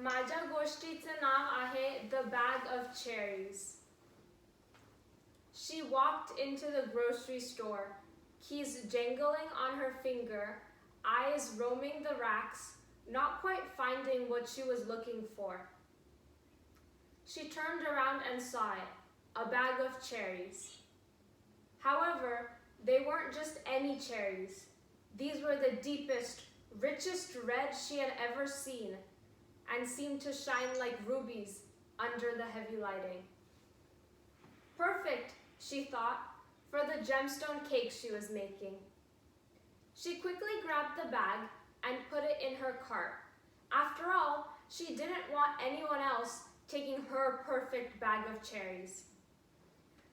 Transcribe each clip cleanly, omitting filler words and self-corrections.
माझ्या गोष्टीचं नाव आहे The Bag of Cherries. She walked into the grocery store, keys jangling on her finger, eyes roaming the racks, not quite finding what she was looking for. She turned around and saw it, a bag of cherries. However, they weren't just any cherries. These were the deepest, richest red she had ever seen, and seemed to shine like rubies under the heavy lighting. Perfect, she thought, for the gemstone cake she was making. She quickly grabbed the bag and put it in her cart. After all, she didn't want anyone else taking her perfect bag of cherries.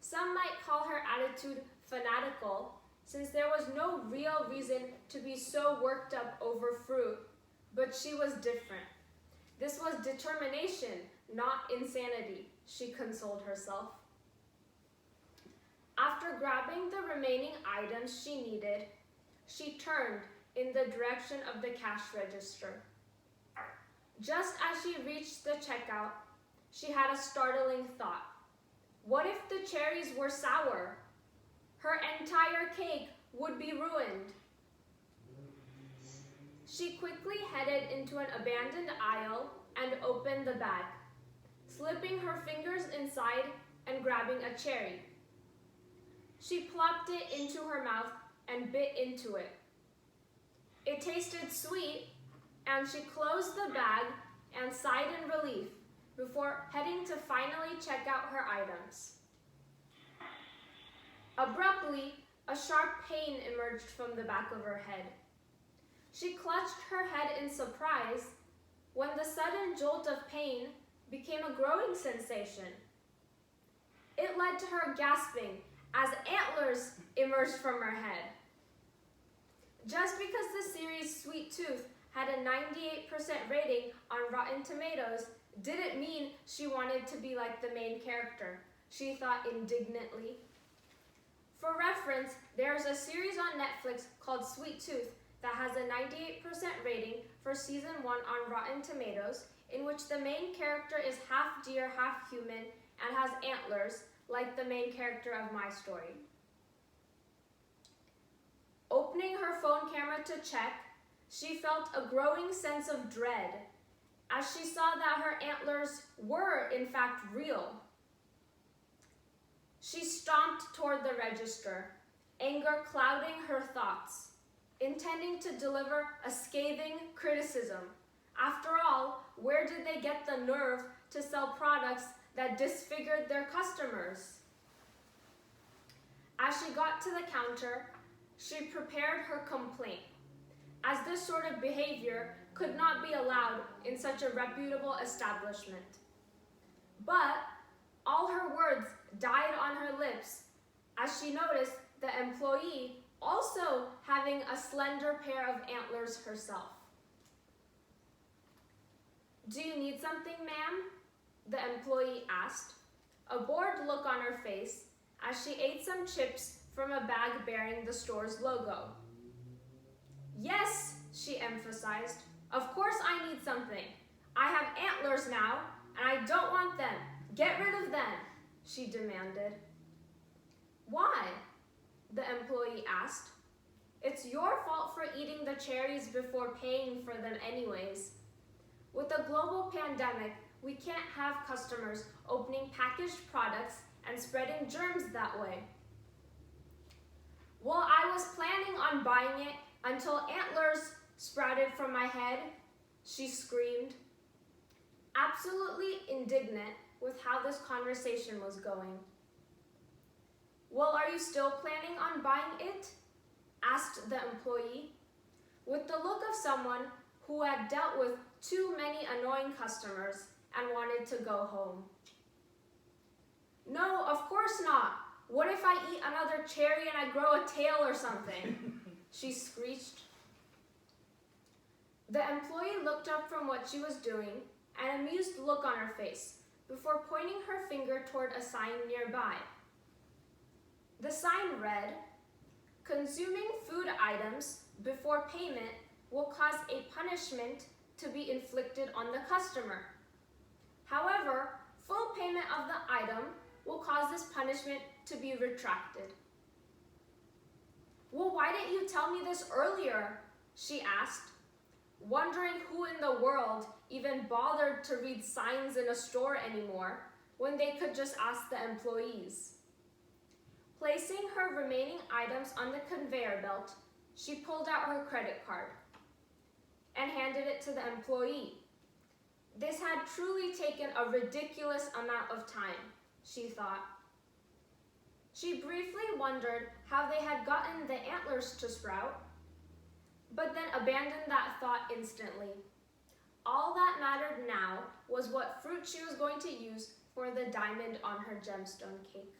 Some might call her attitude fanatical, since there was no real reason to be so worked up over fruit, but she was different. This was determination, not insanity, she consoled herself. After grabbing the remaining items she needed, she turned in the direction of the cash register. Just as she reached the checkout, she had a startling thought. What if the cherries were sour? Her entire cake would be ruined. She quickly headed into an abandoned aisle and opened the bag, slipping her fingers inside and grabbing a cherry. She plopped it into her mouth and bit into it. It tasted sweet, and she closed the bag and sighed in relief before heading to finally check out her items. Abruptly, a sharp pain emerged from the back of her head. She clutched her head in surprise when the sudden jolt of pain became a growing sensation. It led to her gasping as antlers emerged from her head. Just because the series Sweet Tooth had a 98% rating on Rotten Tomatoes didn't mean she wanted to be like the main character, she thought indignantly. For reference, there's a series on Netflix called Sweet Tooth that has a 98% rating for season 1 on Rotten Tomatoes, in which the main character is half deer, half human, and has antlers, like the main character of my story. Opening her phone camera to check, she felt a growing sense of dread as she saw that her antlers were, in fact, real. She stomped toward the register, anger clouding her thoughts, intending to deliver a scathing criticism. After all, where did they get the nerve to sell products that disfigured their customers? As she got to the counter, she prepared her complaint, as this sort of behavior could not be allowed in such a reputable establishment. But all her words died on her lips as she noticed the employee also having a slender pair of antlers herself. "Do you need something, ma'am?" the employee asked, a bored look on her face as she ate some chips from a bag bearing the store's logo. "Yes," she emphasized, "of course I need something. I have antlers now, and I don't want them. Get rid of them," she demanded. "Why?" the employee asked. "It's your fault for eating the cherries before paying for them anyways. With a global pandemic, we can't have customers opening packaged products and spreading germs that way." "Well, I was planning on buying it until antlers sprouted from my head," she screamed, absolutely indignant with how this conversation was going. "Well, are you still planning on buying it?" asked the employee, with the look of someone who had dealt with too many annoying customers and wanted to go home. "No, of course not. What if I eat another cherry and I grow a tail or something?" she screeched. The employee looked up from what she was doing, an amused look on her face, before pointing her finger toward a sign nearby. The sign read, "Consuming food items before payment will cause a punishment to be inflicted on the customer. However, full payment of the item will cause this punishment to be retracted. "Well, why didn't you tell me this earlier?" she asked, wondering who in the world even bothered to read signs in a store anymore when they could just ask the employees. Placing her remaining items on the conveyor belt, she pulled out her credit card and handed it to the employee. This had truly taken a ridiculous amount of time, she thought. She briefly wondered how they had gotten the antlers to sprout, but then abandoned that thought instantly. All that mattered now was what fruit she was going to use for the diamond on her gemstone cake.